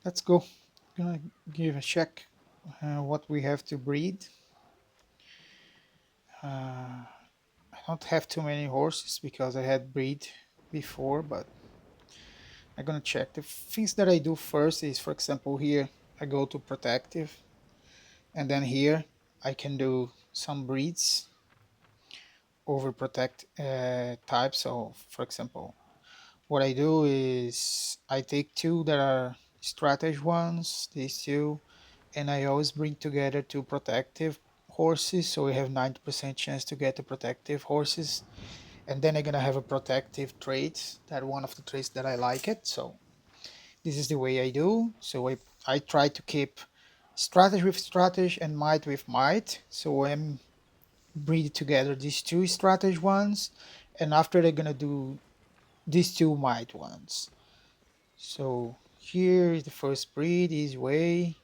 Let's go. Gonna give a check what we have to breed. I don't have too many horses because I had breed before, but I'm gonna check. The things that I do first is, for example, here I go to protective, and then here I can do some breeds over protect type. So, for example, what I do is I take two that are strategy ones, these two, and I always bring together two protective horses, so we have 90% chance to get the protective horses. And then I'm gonna have a protective trait, that one of the traits that I like it. So this is the way I do. So I try to keep strategy with strategy and might with might. So I'm breed together these two strategy ones, and after they're gonna do these two might ones. So here is the first breed, easy way.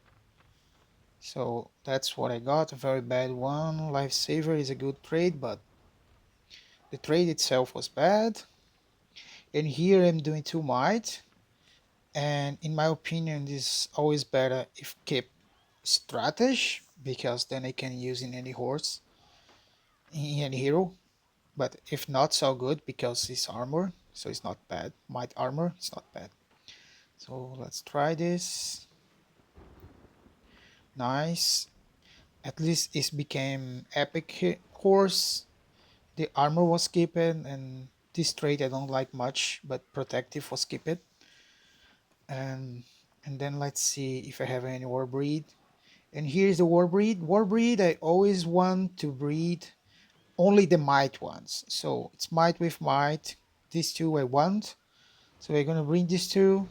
So that's what I got, a very bad one. Lifesaver is a good trade, but the trade itself was bad. And here I'm doing two might. And in my opinion, this is always better if keep strategy, because then I can use in any horse, in any hero. But if not, so good because it's armor, so it's not bad. Might armor, it's not bad. So let's try this. Nice. At least it became epic horse. The armor was skipped, and this trait I don't like much, but protective was skipped. And and then let's see if I have any war breed. And here's the war breed. War breed, I always want to breed only the might ones. So it's might with might. These two I want. So we're gonna bring these two.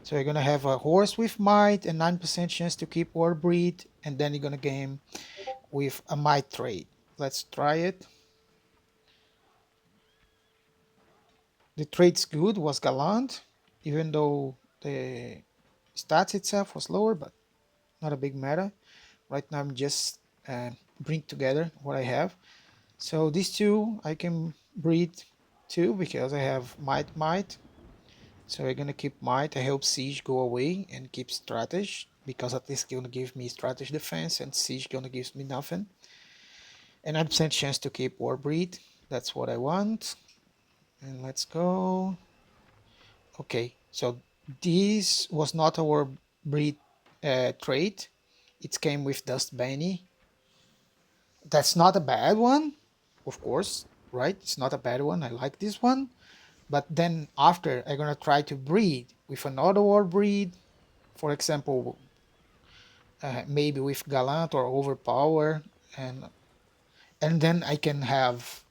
So we're gonna have a horse with might and 9% chance to keep war breed, and then you're gonna game with a might trait. Let's try it. The trait's good, was gallant, even though the stats itself was lower, but not a big matter. Right now I'm just bring together what I have. So these two I can breed two because I have might. So we're gonna keep might. I hope siege go away and keep strategy, because at least gonna give me strategy defense, and siege gonna gives me nothing. And 9% chance to keep war breed. That's what I want. And let's go. Okay, so this was not our breed trait. It came with Dust Bunny. That's not a bad one, of course, right? It's not a bad one. I like this one. But then after, I'm gonna try to breed with another war breed. For example, maybe with Gallant or Overpower, and and then I can have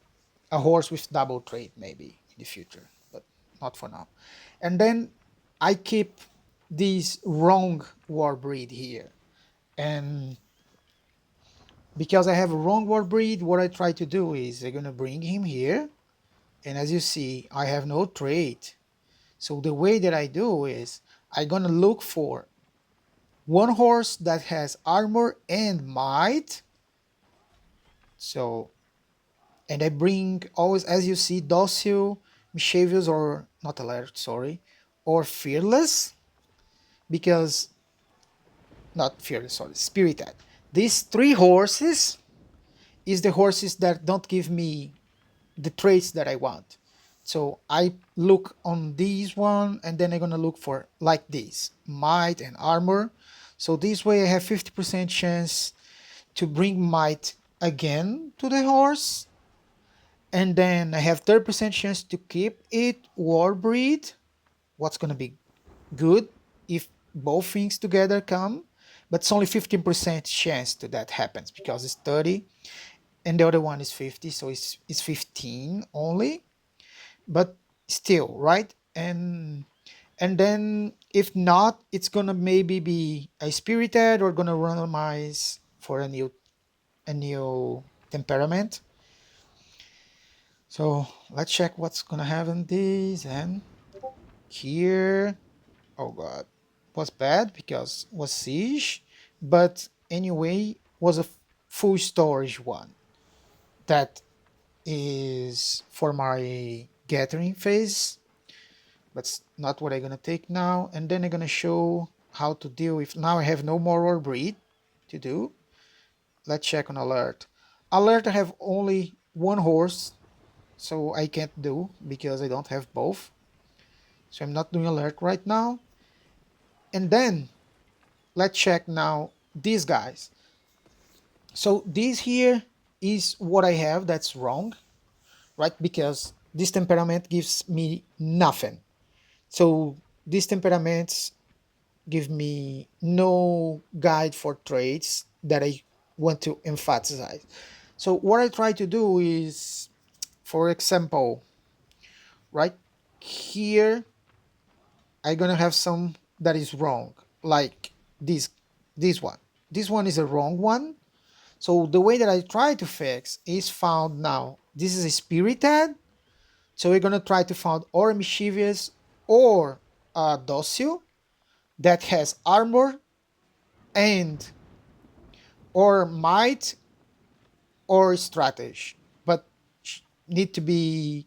a horse with double trait maybe in the future, but not for now. And then I keep this wrong war breed here. And because I have a wrong war breed, what I try to do is I'm gonna bring him here. And as you see, I have no trait. So the way that I do is I'm gonna look for one horse that has armor and might. So, and I bring always, as you see, docile, mischievous, or not alert, sorry, or fearless, because not fearless, sorry, spirited. These three horses is the horses that don't give me the traits that I want. So I look on these one, and then I'm gonna look for like this, might and armor. So this way I have 50% chance to bring might again to the horse, and then I have 30% chance to keep it war breed. What's gonna be good if both things together come, but it's only 15% chance to that happens because it's 30 and the other one is 50, so it's 15 only, but still, right? And then if not, it's gonna maybe be a spirited or gonna randomize for a new temperament. So let's check what's gonna happen this. And here, oh god, was bad because was siege, but anyway was a full storage one that is for my gathering phase, but it's not what I'm gonna take now. And then I'm gonna show how to deal with. Now I have no more breed to do. Let's check on alert. Alert, I have only one horse, so I can't do because I don't have both. So I'm not doing alert right now. And then let's check now these guys. So this here is what I have that's wrong, right? Because this temperament gives me nothing. So these temperaments give me no guide for traits that I want to emphasize. So what I try to do is, for example, right here, I'm gonna have some that is wrong, like this, this one. This one is a wrong one. So the way that I try to fix is found now. This is a spirited. So we're gonna try to find or mischievous or docile that has armor and or might or strategy, but need to be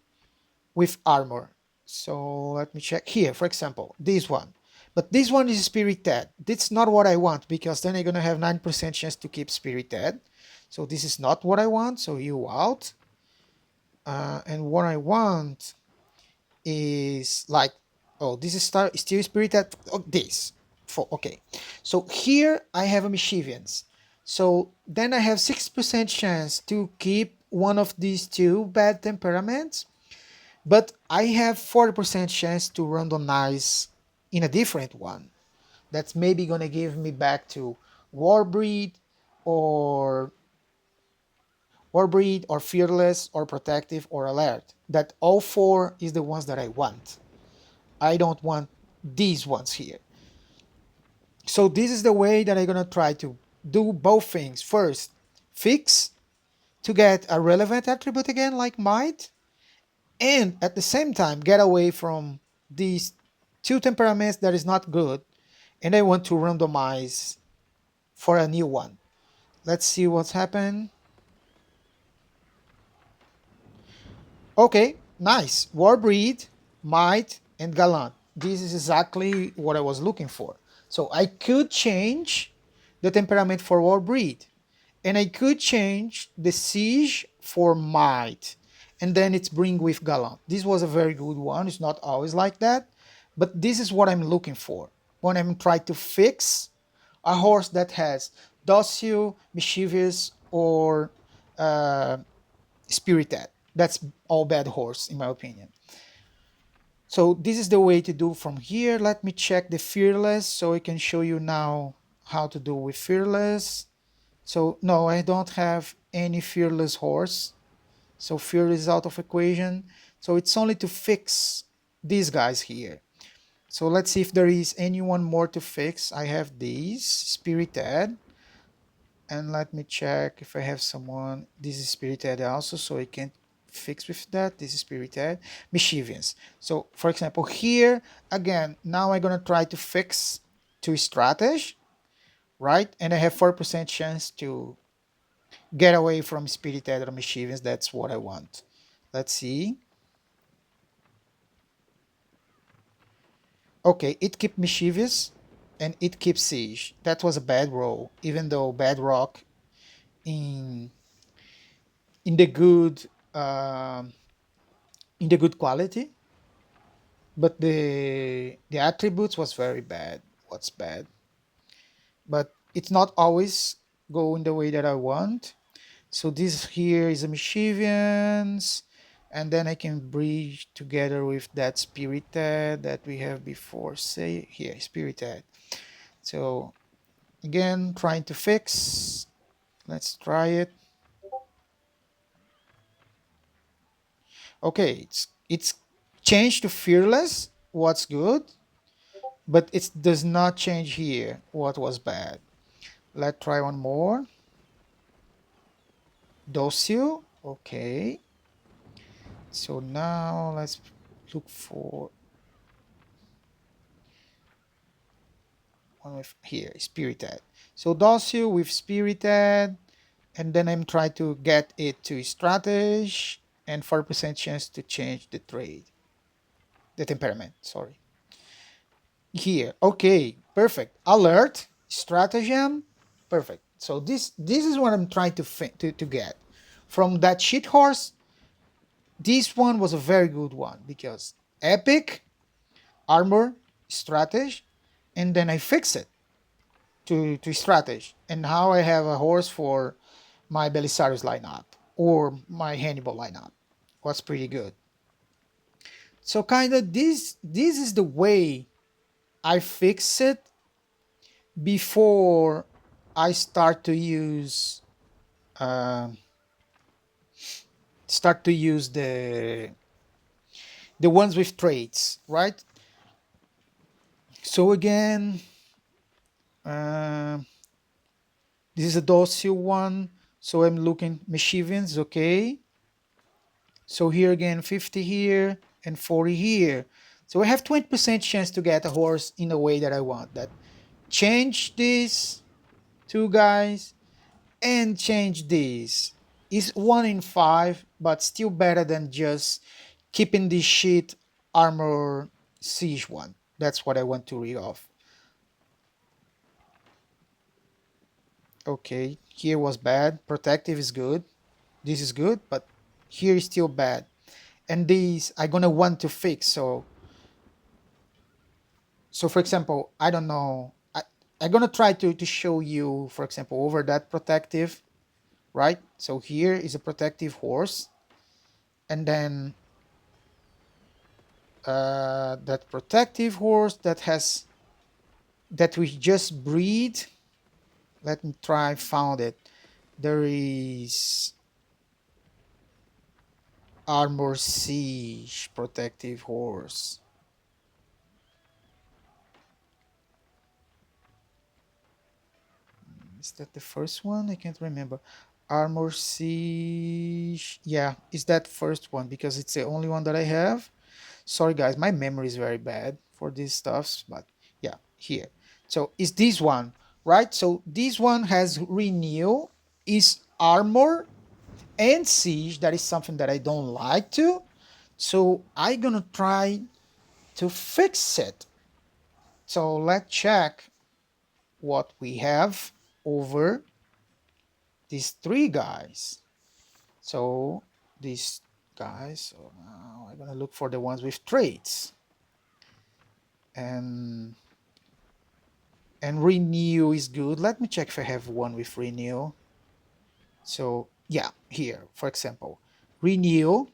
with armor. So let me check here, for example, this one. But this one is spirited. That's not what I want because then I'm gonna have 9% chance to keep spirited. So this is not what I want. So you out. And what I want is like, oh, this is still spirited. Oh, this. For okay. So here I have a mischievous. So then I have 6% chance to keep one of these two bad temperaments, but I have 40% chance to randomize in a different one. That's maybe gonna give me back to Warbreed or Warbreed or Fearless or Protective or Alert. That all four is the ones that I want. I don't want these ones here. So this is the way that I'm gonna try to do both things. First, fix to get a relevant attribute again like might, and at the same time get away from these two temperaments that is not good, and I want to randomize for a new one. Let's see what's happened. Okay, nice. Warbreed, might, and gallant. This is exactly what I was looking for. So I could change the temperament for Warbreed, and I could change the siege for might, and then it's bring with gallant. This was a very good one. It's not always like that, but this is what I'm looking for when I'm trying to fix a horse that has docile, mischievous, or uh, spirited. That's all bad horse in my opinion. So this is the way to do from here. Let me check the fearless so I can show you now how to do with fearless. So no, I don't have any fearless horse. So fear is out of equation. So it's only to fix these guys here. So let's see if there is anyone more to fix. I have these spirited. And let me check if I have someone. This is spirited also, so I can fix with that. This is spirited. Mischievous. So for example, here again, now I'm gonna try to fix to strategy, right? And I have 4% chance to get away from spirited or mischievous. That's what I want. Let's see. Okay, it keeps mischievous and it keeps siege. That was a bad roll, even though bedrock in in the good um, in the good quality, but the attributes was very bad. What's bad? But it's not always going the way that I want. So this here is a mischievous, and then I can bridge together with that spirited that we have before. Say here, spirited. So again, trying to fix. Let's try it. Okay, it's changed to fearless. What's good? But it does not change here what was bad. Let's try one more. Docile. Okay. So now let's look for one with here, spirited. So docile with spirited, and then I'm trying to get it to strategy and 4% chance to change the trade, the temperament, sorry. here. Okay, perfect. Alert, stratagem, perfect. So this is what I'm trying to get from that shit horse. This one was a very good one because epic armor strategy, and then I fix it to strategy, and now I have a horse for my Belisarius lineup or my Hannibal lineup. Was pretty good. So kind of this is the way I fix it before I um, start to use the ones with traits, right? So again, uh, this is a docile one. So I'm looking mischievous, okay. So here again, 50 here and 40 here. So I have 20% chance to get a horse in the way that I want. That change these two guys and change this. Is 1 in 5, but still better than just keeping this shit armor siege one. That's what I want to read off. Okay, here was bad. Protective is good. This is good, but here is still bad. And these I gonna want to fix. So for example, I don't know. I'm gonna try to show you, for example, over that protective, right? So here is a protective horse, and then that protective horse that we just breed. Let me try found it. There is armor siege protective horse. Is that the first one? I can't remember. Armor siege. Yeah, is that first one because it's the only one that I have. Sorry guys, my memory is very bad for these stuffs, but yeah, here. So is this one, right? So this one has renew, is armor and siege. That is something that I don't like to. So I gonna try to fix it. So let's check what we have over these three guys. So these guys, so now I'm gonna look for the ones with traits. And renew is good. Let me check if I have one with renew. So yeah, here, for example, renew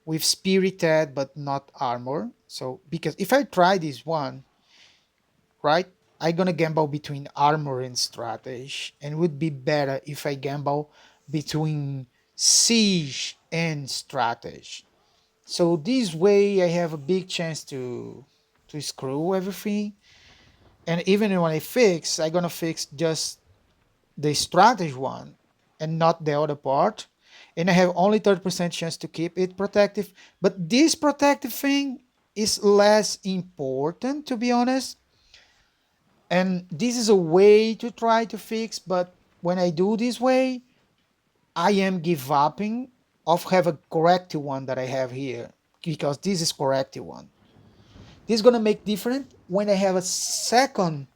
with spirited but not armor. So because if I try this one, right, I'm gonna gamble between armor and strategy, and it would be better if I gamble between siege and strategy. So this way I have a big chance to screw everything. And even when I fix, I'm gonna fix just the strategy one and not the other part. And I have only 30% chance to keep it protective. But this protective thing is less important, to be honest. And this is a way to try to fix, but when I do this way, I am give upping of have a corrective one that I have here because this is corrective one. This is gonna make different when I have a second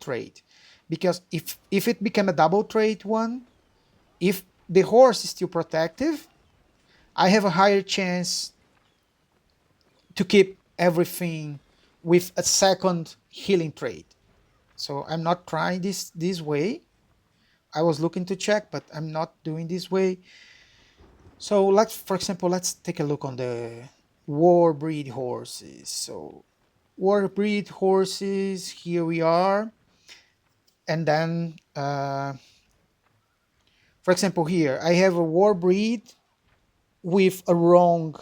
trait, because if it become a double trait one, if the horse is still protective, I have a higher chance to keep everything with a second healing trait. So I'm not trying this way. I was looking to check, but I'm not doing this way. So let's, for example, let's take a look on the war breed horses. So war breed horses, here we are. And then, for example, here I have a war breed with a wrong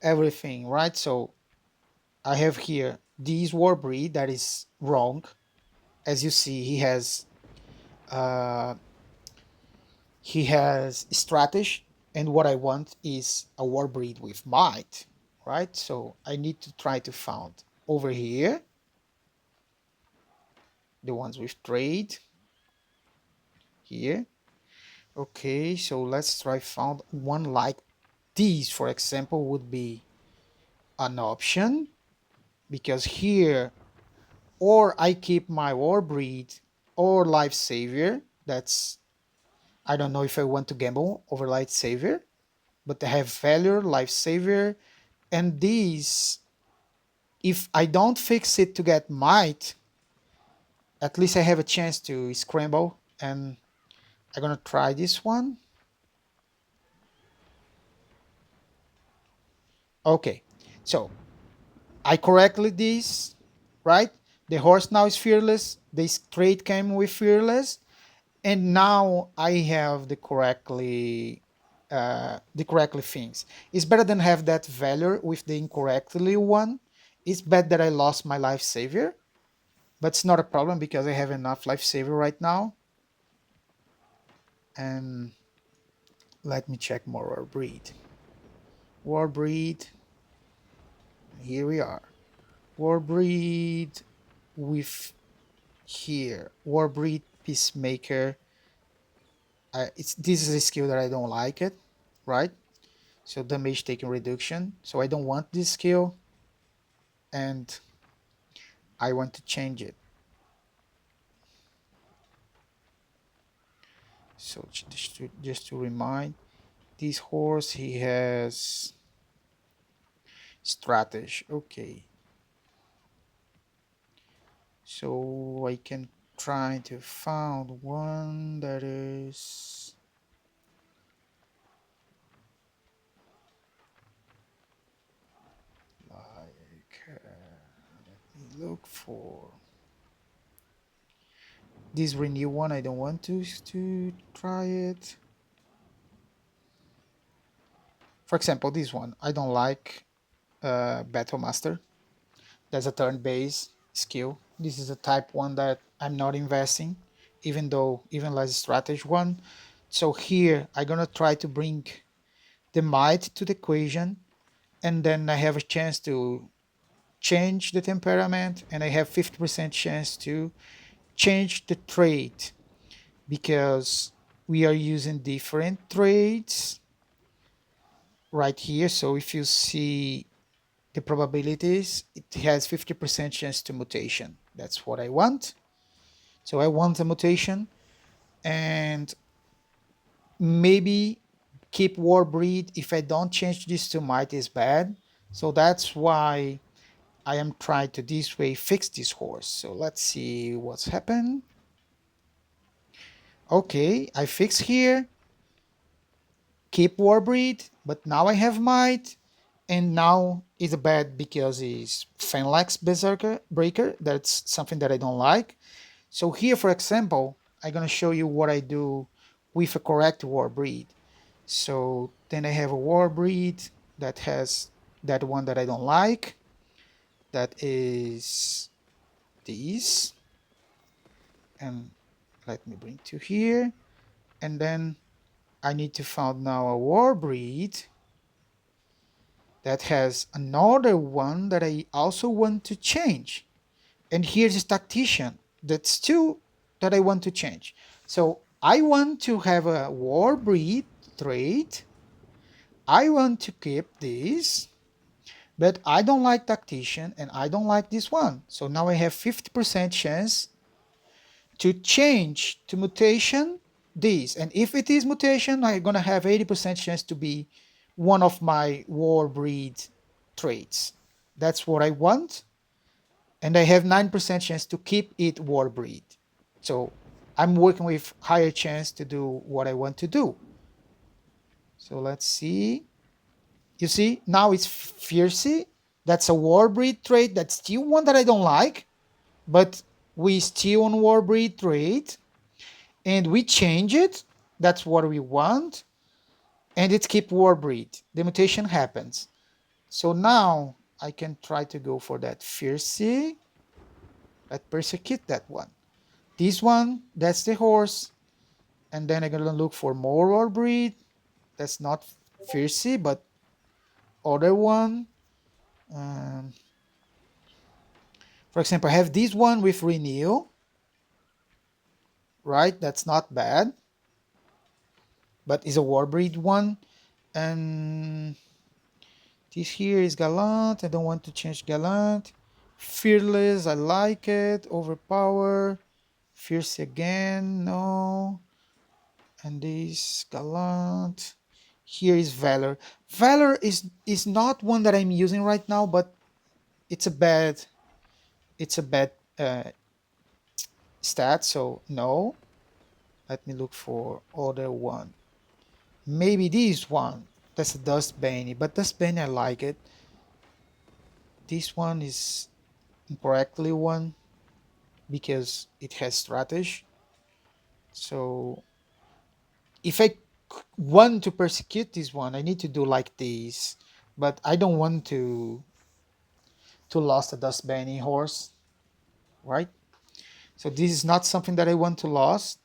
everything, right? So I have here this war breed that is wrong. As you see, uh, he has strategy, and what I want is a war breed with might, right? So I need to try to find over here the ones with trade here. Okay, so let's try found one like these, for example, would be an option because here, or I keep my war breed or lifesaver. That's, I don't know if I want to gamble over lifesaver, but I have valor, lifesaver, and these, if I don't fix it to get might, at least I have a chance to scramble, and I'm gonna try this one. Okay, so I correctly this, right? The horse now is fearless. The straight came with fearless, and now I have the correctly things. It's better than have that value with the incorrectly one. It's bad that I lost my lifesaver, but it's not a problem because I have enough lifesaver right now. And let me check more war breed. War breed. Here we are. War breed with here. War breed peacemaker. It's this is a skill that I don't like it, right? So damage taken reduction. So I don't want this skill, and I want to change it. So just to remind, this horse he has strategy. Okay, so I can try to find one that is like let me look for this renew one. I don't want to try it. For example, this one I don't like. Battle Master. That's a turn-based skill. This is a type one that I'm not investing, even though even less strategy one. So here I'm gonna try to bring the might to the equation, and then I have a chance to change the temperament, and I have 50% chance to change the trait because we are using different traits right here. So if you see the probabilities, it has 50% chance to mutation. That's what I want. So I want a mutation, and maybe keep war breed. If I don't change this to might is bad. So that's why I am trying to this way fix this horse. So let's see what's happened. Okay, I fix here, keep war breed, but now I have might, and now it's bad because it's Fenlax Berserker Breaker. That's something that I don't like. So here, for example, I'm going to show you what I do with a correct war breed. So then I have a war breed that has that one that I don't like. That is this. And let me bring to here. And then I need to find now a war breed that has another one that I also want to change. And here's a tactician. That's two that I want to change. So I want to have a war breed trait. I want to keep this, but I don't like tactician and I don't like this one. So now I have 50% chance to change to mutation this. And if it is mutation, I'm gonna have 80% chance to be one of my war breed traits. That's what I want, and I have 9% chance to keep it war breed. So I'm working with higher chance to do what I want to do. So let's see. You see, now it's fiercey. That's a war breed trait. That's still one that I don't like, but we still on war breed trait, and we change it. That's what we want, and it keep war breed. The mutation happens. So now I can try to go for that fiercey. Let's persecute that one. This one, that's the horse. And then I'm gonna look for more war breed. That's not fiercey, but other one. Um, for example, I have this one with renew, right? That's not bad, but it's a war breed one. And This here is gallant. I don't want to change gallant. Fearless, I like it. Overpower. Fierce again, no. And this gallant. Here is valor. Valor is not one that I'm using right now, but it's a bad it's a bad stat, so no. Let me look for other one. Maybe this one. That's a Dust Bane, but Dust Bane I like it. This one is incorrectly one because it has strategy. So if I want to persecute this one, I need to do like this. But I don't want to lose the Dust Bane horse, right? So this is not something that I want to lose.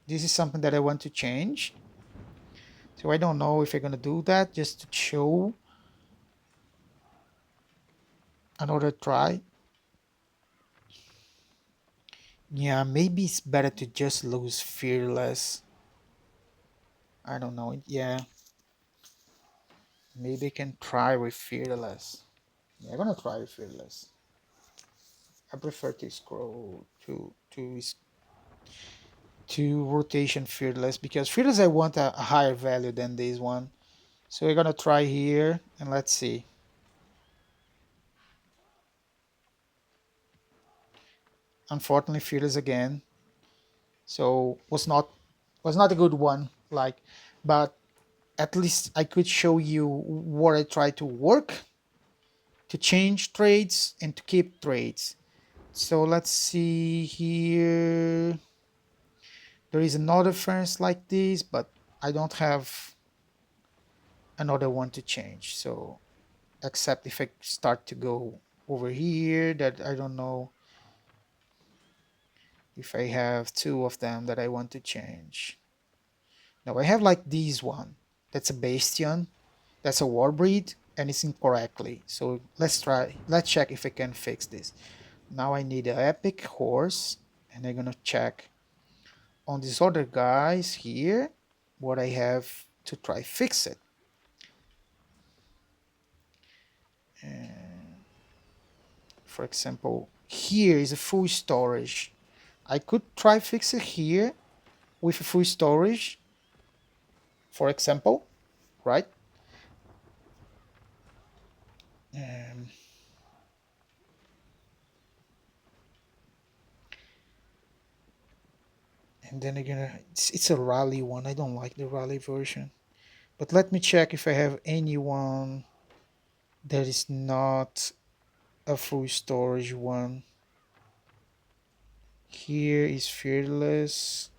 This is something that I want to change. So I don't know if I'm gonna do that just to show another try. Yeah, maybe it's better to just lose fearless. I don't know. Yeah, maybe I can try with fearless. Yeah, I'm gonna try with fearless. I prefer to scroll to rotation fearless because fearless I want a higher value than this one. So we're gonna try here and let's see. Unfortunately, fearless again. So was not a good one. Like, but at least I could show you what I try to work to change trades and to keep trades. So let's see here. There is another furnace like this, but I don't have another one to change. So except if I start to go over here, that I don't know if I have two of them that I want to change. Now I have like this one. That's a Bastion. That's a war breed and it's incorrectly. So let's try. Let's check if I can fix this. Now I need an epic horse and I'm gonna check on these other guys here what I have to try fix it. And for example, here is a full storage. I could try fix it here with a full storage, for example, right? Um, and then again, it's a rally one. I don't like the rally version. But let me check if I have anyone that is not a full storage one. Here is fearless.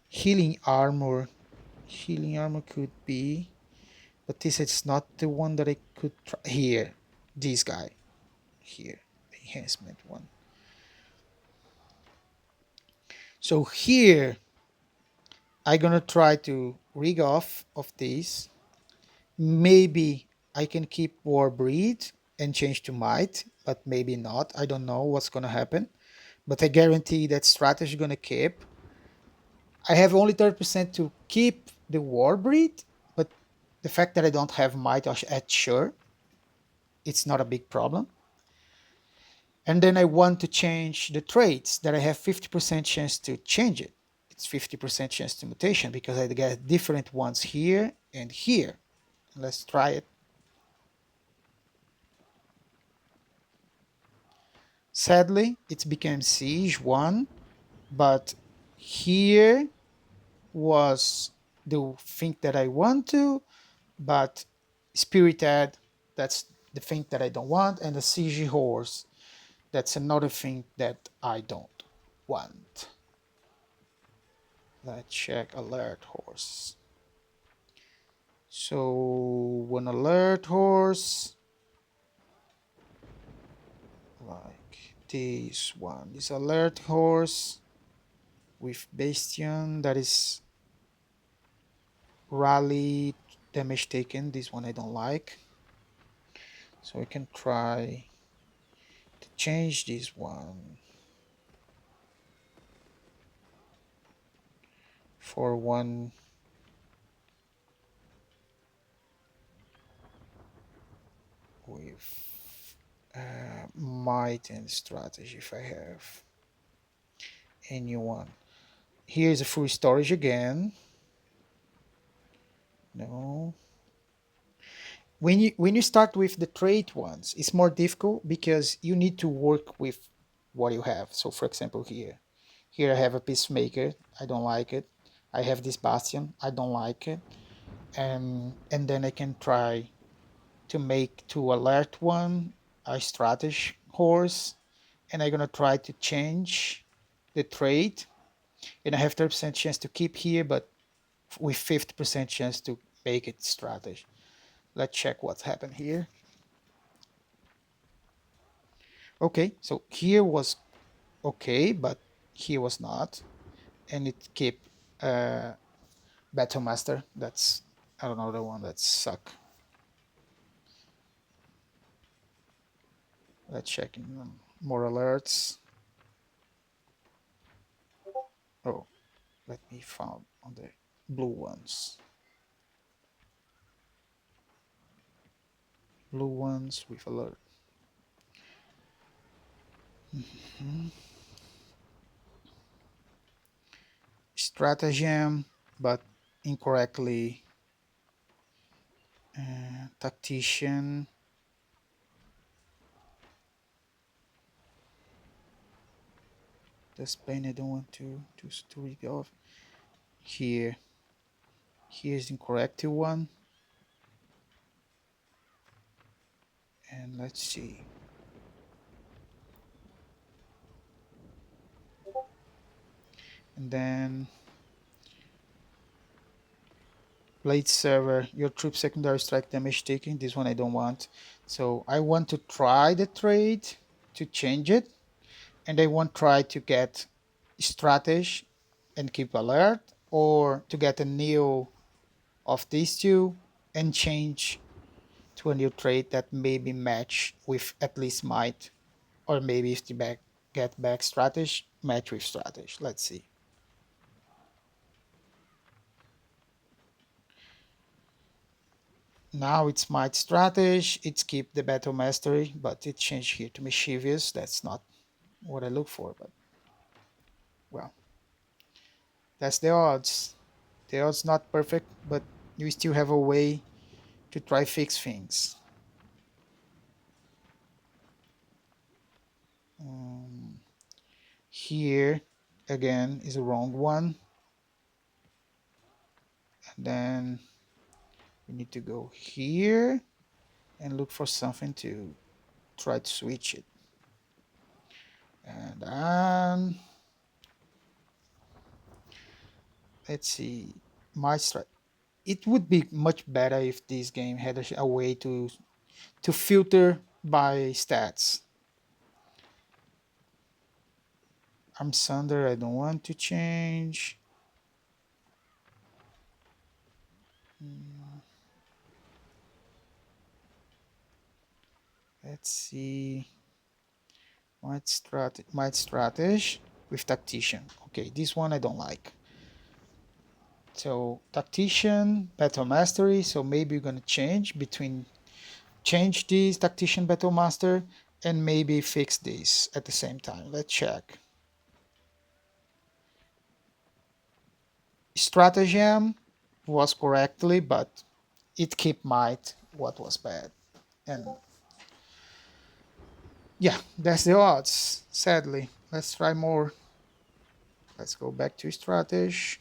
Healing armor. Healing armor could be, but this is not the one that I could try. Here, this guy. Here, the enhancement one. So here, I'm gonna try to rig off of this. Maybe I can keep war breed and change to might, but maybe not. I don't know what's gonna happen. But I guarantee that strategy gonna keep. I have only 30% to keep the war breed, but the fact that I don't have might at sure, it's not a big problem. And then I want to change the traits that I have 50% chance to change it. It's 50% chance to mutation because I get different ones here and here. Let's try it. Sadly, it became siege 1, but here was the thing that I want to, but spirited, that's the thing that I don't want, and the siege horse, that's another thing that I don't want. Let's check alert horse. So one alert horse, like this one, this alert horse with Bastion, that is rally damage taken. This one I don't like. So we can try to change this one for one. with might and strategy if I have anyone. Here's a full storage again. No. When you start with the trait ones, it's more difficult because you need to work with what you have. So for example here I have a peacemaker, I don't like it. I have this bastion, I don't like it. And then I can try to make to alert one a strategy horse, and I'm gonna try to change the trait, and I have 30% chance to keep here, but with 50% chance to make it strategy. Let's check what's happened here. Okay, so here was okay, but here was not, and it kept Battle Master. That's another one that suck. Let's check in more alerts. Oh, let me find on the blue ones. Blue ones with alert. Mhm. Stratagem, but incorrectly. Tactician. That's pain I don't want to read off. Here. Here's the incorrect one. And let's see. And then Blade server, your troop secondary strike damage taken. This one I don't want. So I want to try the trade to change it. And I want to try to get strategy and keep alert, or to get a new of these two and change to a new trade that maybe match with at least might, or maybe if the back get back strategy, match with strategy. Let's see. Now it's might strategy, it's keep the battle mastery, but it changed here to mischievous. That's not what I look for, but well, that's the odds. The odds not perfect, but you still have a way to try fix things. Um, Here again is a wrong one, and then we need to go here and look for something to try to switch it. And let's see, my strat. It would be much better if this game had a way to filter by stats. I'm Sunder, I don't want to change. Mm, let's see. Might strategy with tactician. Okay, this one I don't like. So tactician, battle mastery. So maybe you're gonna change this tactician battle master and maybe fix this at the same time. Let's check. Stratagem was correctly, but it kept might what was bad. And yeah, that's the odds, sadly. Let's try more. Let's go back to strategy.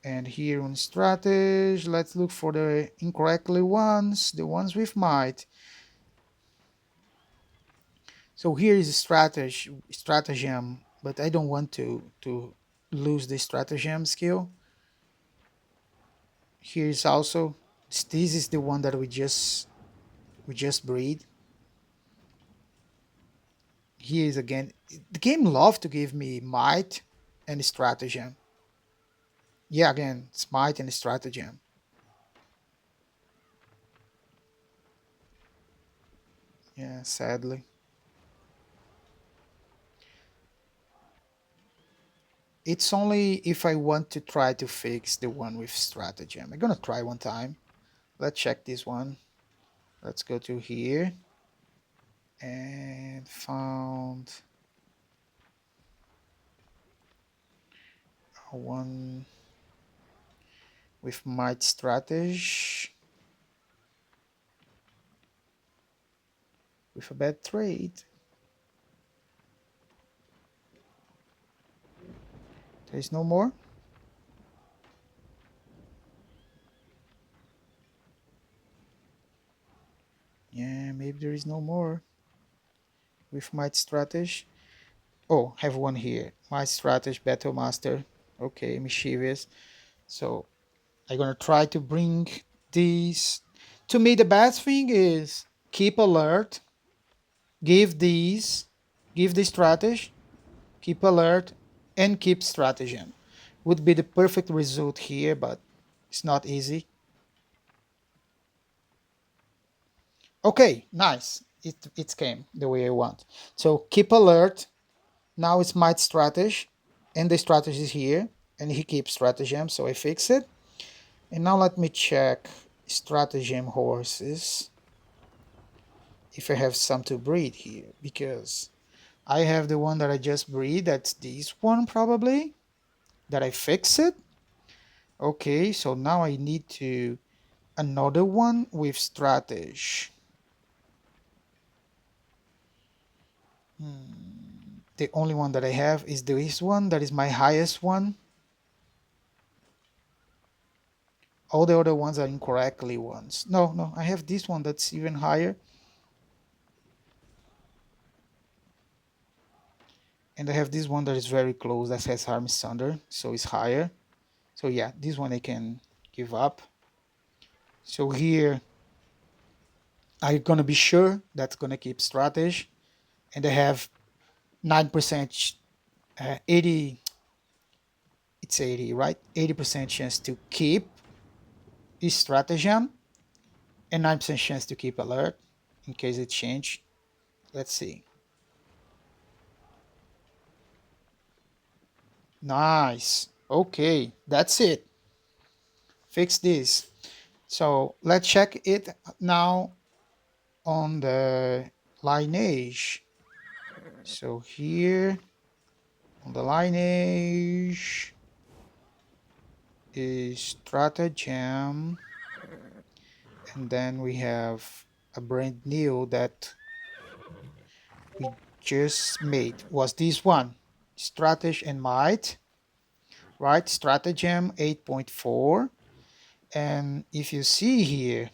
And here on strategy, let's look for the incorrectly ones, the ones with might. So here is a stratagem, but I don't want to lose the stratagem skill. Here is also, this is the one that we just breed. Here is again, the game love to give me might and stratagem. Yeah, again, it's might and stratagem. Yeah, sadly. It's only if I want to try to fix the one with stratagem. I'm gonna try one time. Let's check this one. Let's go to here and found one with might strategy with a bad trade. There's no more. Yeah, maybe there is no more with might strategy. Oh, have one here. Might strategy battle master. Okay, mischievous. So I'm gonna try to bring these. To me, the best thing is keep alert, give these, give the strategy, keep alert, and keep stratagem. Would be the perfect result here, but it's not easy. Okay, nice. It came the way I want. So keep alert. Now it's my strategy, and the strategy is here, and he keeps stratagem, so I fix it. And now let me check stratagem horses if I have some to breed here, because I have the one that I just breed. That's this one probably that I fix it. Okay, so now I need to another one with strategy. The only one that I have is this one. That is my highest one. All the other ones are incorrectly ones. No, no, I have this one that's even higher. And I have this one that is very close that has Harm Sunder, so it's higher. So yeah, this one I can give up. So here I'm gonna be sure that's gonna keep strategy. And I have 9%, 80, it's 80, right? 80% chance to keep this stratagem and 9% chance to keep alert in case it change. Let's see. Nice. Okay, that's it. Fix this. So let's check it now on the lineage. So here on the lineage is stratagem, and then we have a brand new that we just made was this one, strategy and might, right? Stratagem 8.4. And if you see here,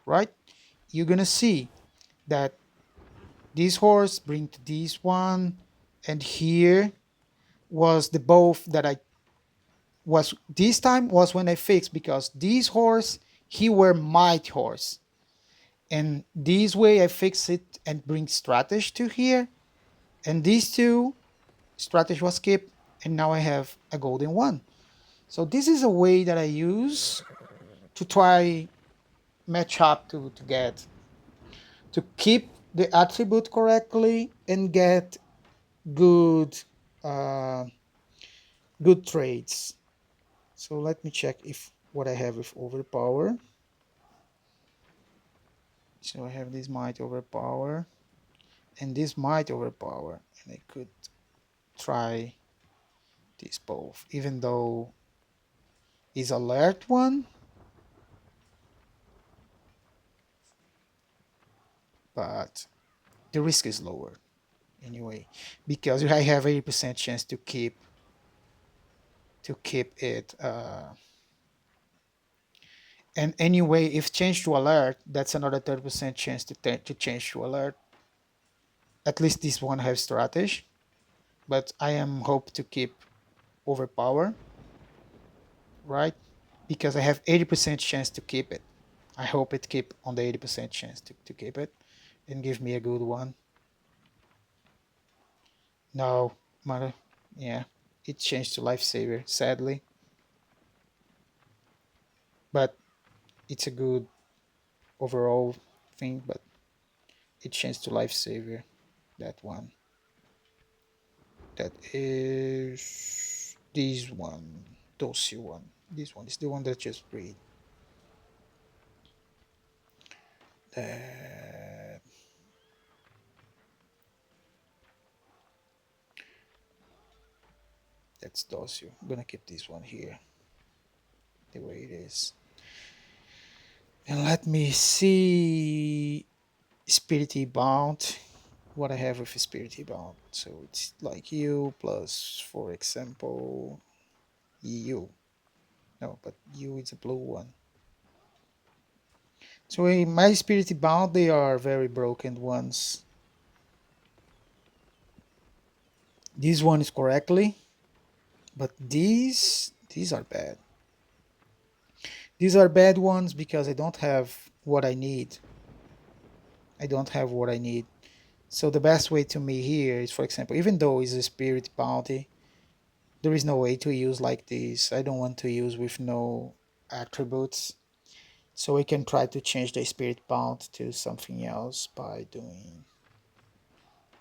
right, you're gonna see that this horse bring to this one, and here was the both that I was this time was when I fixed, because this horse he were might horse, and this way I fix it and bring strategy to here, and these two strategy was kept, and now I have a golden one. So this is a way that I use to try match up to get to keep the attribute correctly and get good uh, good trades. So let me check if what I have with overpower. So I have this might overpower and this might overpower, and I could try this both, even though is alert one, but the risk is lower anyway, because I have 80% chance to keep it. And anyway, if change to alert, that's another 30% chance to change to alert. At least this one has strategy, but I am hope to keep overpower, right? Because I have 80% chance to keep it. I hope it keep on the 80% chance to keep it and give me a good one. No, mother, yeah, it changed to lifesaver, sadly, but it's a good overall thing. But it changed to lifesaver, that one. That is this one, Dosi one. This one is the one that just breed. That, that's docile. I'm gonna keep this one here the way it is. And let me see Spirity Bound. What I have with Spirity Bound. So it's like you plus, for example, EU. No, but U is a blue one. So in my Spirity Bound, they are very broken ones. This one is correctly, but these are bad. These are bad ones because I don't have what I need. I don't have what I need. So the best way to me here is, for example, even though it's a Spirit Bounty, there is no way to use like this. I don't want to use with no attributes. So we can try to change the Spirit Bound to something else by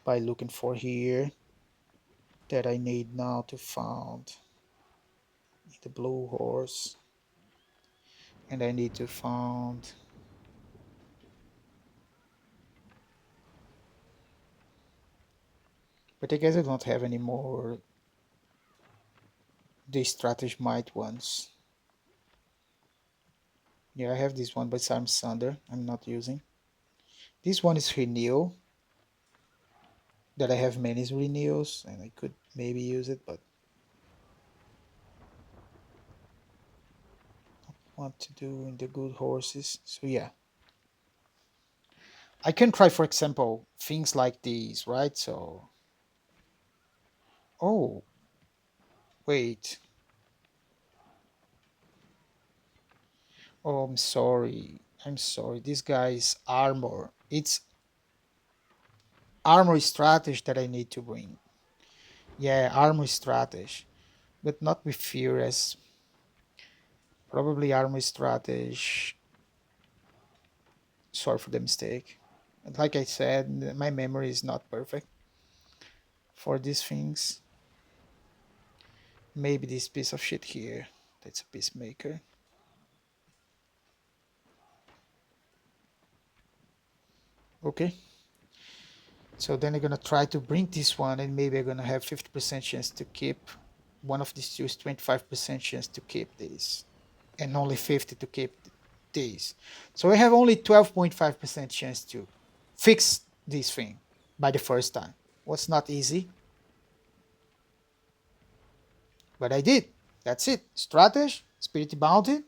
looking for here that I need now to found the blue horse, and I need to found, but I guess I don't have any more the strategy might ones. Yeah, I have this one, but I'm Sunder. I'm not using. This one is Renew, that I have many Renews, and I could maybe use it, but want to do in the good horses. So yeah, I can try, for example, things like these, right? So, oh, wait. Oh, I'm sorry. I'm sorry. This guy's armor. It's armor strategy that I need to bring. Yeah, armor strategy, but not with Furious. Probably armor strategy. Sorry for the mistake. Like I said, my memory is not perfect for these things. Maybe this piece of shit here. That's a peacemaker. Okay. So then I'm gonna try to bring this one, and maybe I'm gonna have 50% chance to keep one of these two, is 25% chance to keep this, and only 50 to keep these. So I have only 12.5% chance to fix this thing by the first time. What's not easy, but I did. That's it. Strategy, Spirit Bounty,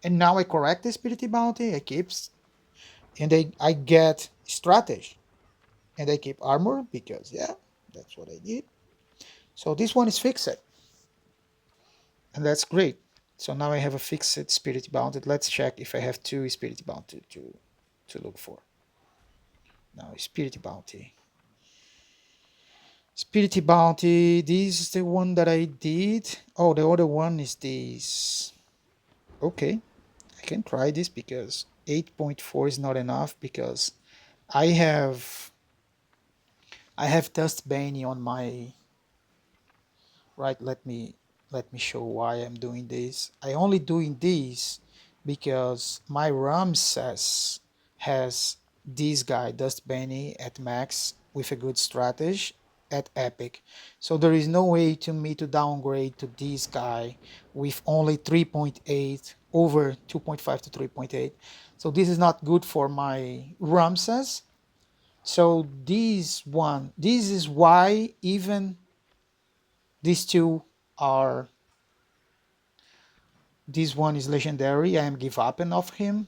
and now I correct the Spirit Bounty. I keep, and I get strategy, and I keep armor because yeah, that's what I did. So this one is fixed, and that's great. So now I have a fixed Spirit Bounty. Let's check if I have two Spirit Bounty to look for. Now Spirit Bounty. Spirit Bounty, this is the one that I did. Oh, the other one is this. Okay, I can try this because 8.4 is not enough because I have I have Dust Bane on my right. Let me show why I'm doing this. I only doing this because my Ramses has this guy Dust Bane at max with a good strategy at epic. So there is no way to me to downgrade to this guy with only 3.8 over 2.5 to 3.8. So this is not good for my Ramses. So this is why even these two are. This one is legendary. I am give up of him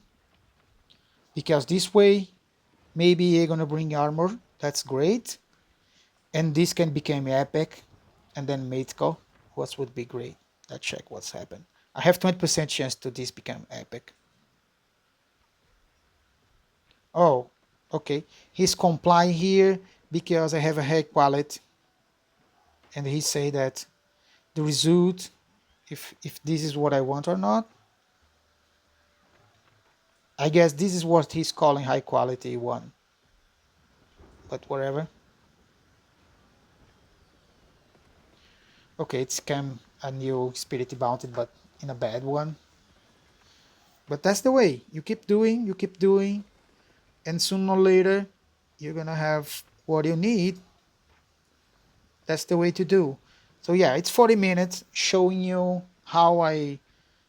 because this way maybe you're gonna bring armor. That's great, and this can become epic, and then mythical. What would be great? Let's check what's happened. I have 20% chance to this become epic. Oh, okay. He's complying here because I have a high quality, and he say that the result, if this is what I want or not. I guess this is what he's calling high quality one, but whatever. Okay, it's come a new Spirit Bounty, but in a bad one. But that's the way. You keep doing, you keep doing. and sooner or later you're gonna have what you need. That's the way to do. So yeah, it's 40 minutes showing you how I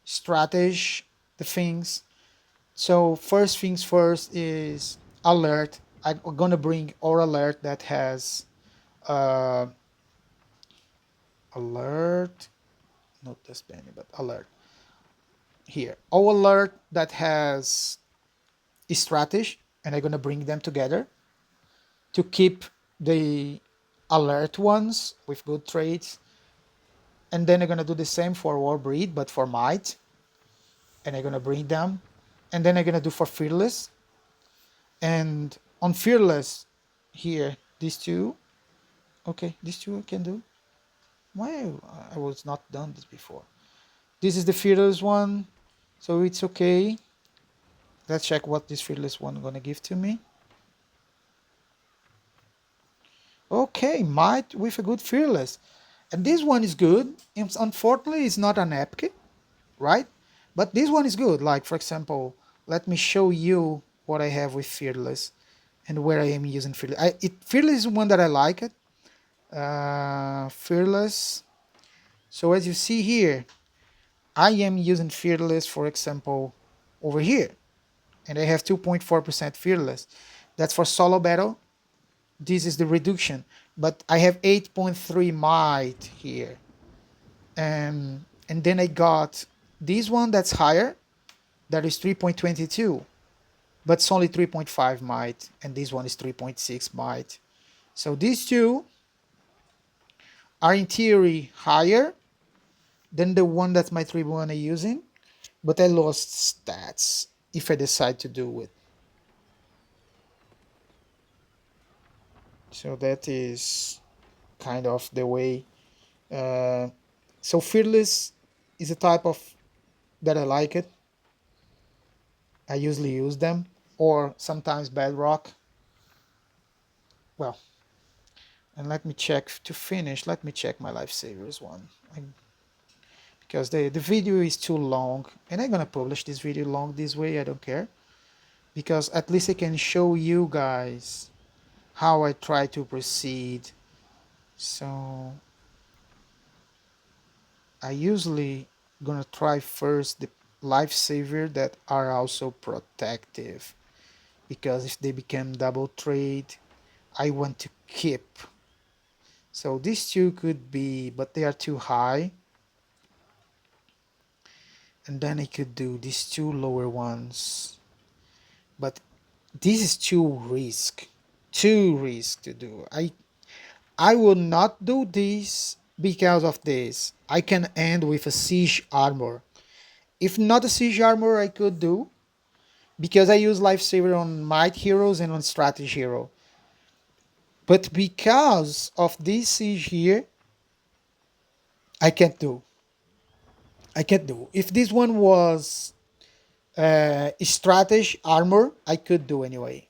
strategize the things. So first things first is alert. I'm gonna bring our alert that has uh, alert, not this Benny, but alert here. Our alert that has a strategy, and I'm gonna bring them together to keep the alert ones with good traits. And then I'm gonna do the same for war breed, but for might, and I'm gonna bring them. And then I'm gonna do for fearless. And on fearless, here these two. Okay, these two I can do. Why I was not done this before? This is the fearless one, so it's okay. Let's check what this fearless one gonna give to me. Okay, might with a good fearless. And this one is good. Unfortunately, it's not an epic, right? But this one is good. Like, for example, let me show you what I have with fearless and where I am using fearless. Fearless is one that I like it. Fearless. So as you see here, I am using fearless, for example, over here. And I have 2.4% fearless. That's for solo battle. This is the reduction. But I have 8.3 might here. And then I got this one that's higher. That is 3.22. But it's only 3.5 might. And this one is 3.6 might. So these two are in theory higher than the one that my tribune is using. But I lost stats if I decide to do it. So that is kind of the way. So fearless is a type of that I like it. I usually use them, or sometimes bedrock. Well, and let me check to finish. Let me check my lifesavers one. Because the video is too long, and I'm gonna publish this video long this way. I don't care, because at least I can show you guys how I try to proceed. So I usually gonna try first the lifesaver that are also protective, because if they become double trade, I want to keep. So these two could be, but they are too high. And then I could do these two lower ones. But this is too risk to do. I will not do this because of this. I can end with a siege armor. If not a siege armor, I could do, because I use lifesaver on might heroes and on strategy hero. But because of this siege here, I can't do. I can't do. If this one was strategy armor, I could do anyway.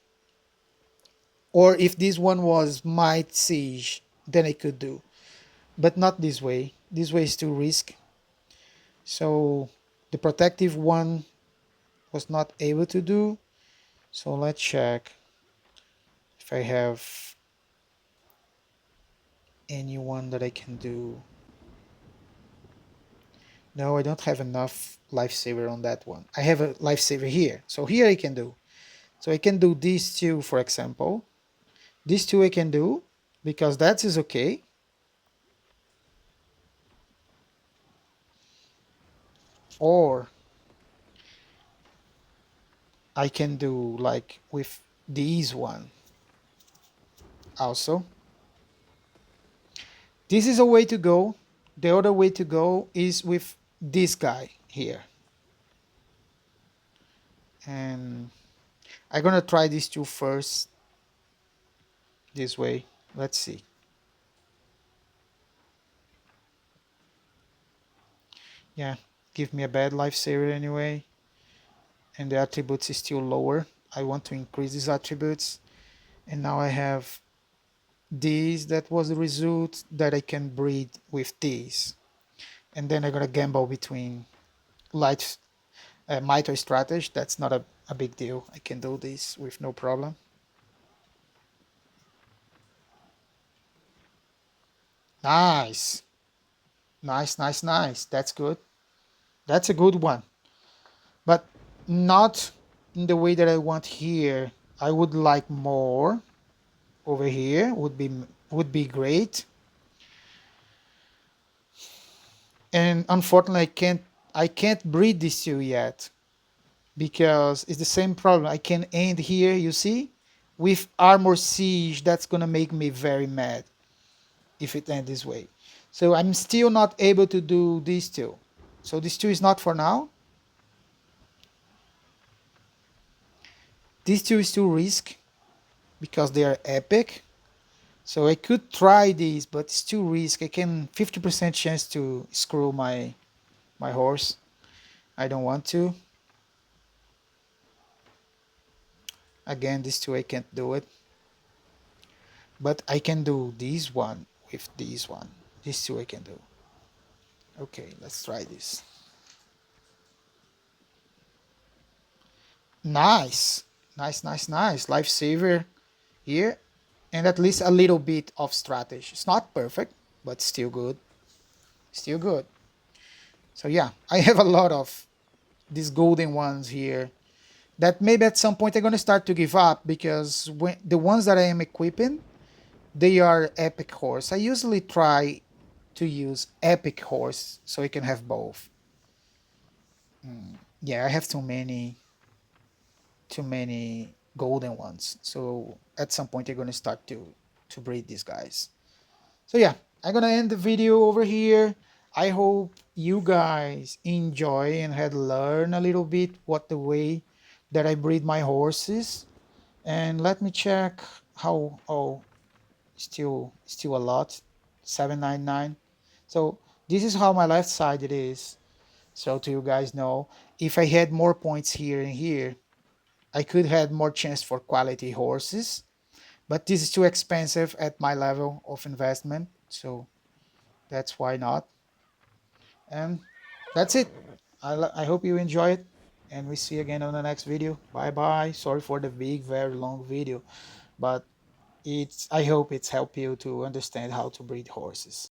Or if this one was might siege, then I could do. But not this way. This way is too risk. So the protective one was not able to do. So let's check if I have anyone that I can do. No, I don't have enough lifesaver on that one. I have a lifesaver here. So here I can do. So I can do these two, for example. These two I can do because that is okay. Or I can do like with these one also. This is a way to go. The other way to go is with this guy here. And I'm gonna try these two first this way. Let's see. Yeah, give me a bad lifesaver anyway. And the attributes is still lower. I want to increase these attributes. And now I have these, that was the result that I can breed with these. And then I'm gonna gamble between light might or strategy. That's not a a big deal. I can do this with no problem. Nice. Nice, nice, nice. That's good. That's a good one. But not in the way that I want here. I would like more over here. Would be great. And unfortunately I can't breed these two yet because it's the same problem. I can end here, you see? With armor siege, that's gonna make me very mad if it ends this way. So I'm still not able to do these two. So these two is not for now. These two is too risk because they are epic. So I could try these, but it's too risk. I can 50% chance to screw my horse. I don't want to. Again, these two I can't do it. But I can do this one with this one. These two I can do. Okay, let's try this. Nice. Nice, nice, nice. Lifesaver here. And at least a little bit of strategy. It's not perfect, but still good. Still good. So yeah, I have a lot of these golden ones here that maybe at some point I'm going to start to give up because when the ones that I am equipping, they are epic horse. I usually try to use epic horse so I can have both. Yeah, I have too many golden ones. So at some point, you're gonna start to breed these guys. So yeah, I'm gonna end the video over here. I hope you guys enjoy and had learned a little bit what the way that I breed my horses. And let me check how. Oh, still a lot, 799. So this is how my left side it is. So to you guys know, if I had more points here and here, I could have more chance for quality horses, but this is too expensive at my level of investment, so that's why not. And that's it. I hope you enjoy it, and we see you again on the next video. Bye bye. Sorry for the big, very long video, but I hope it's helped you to understand how to breed horses.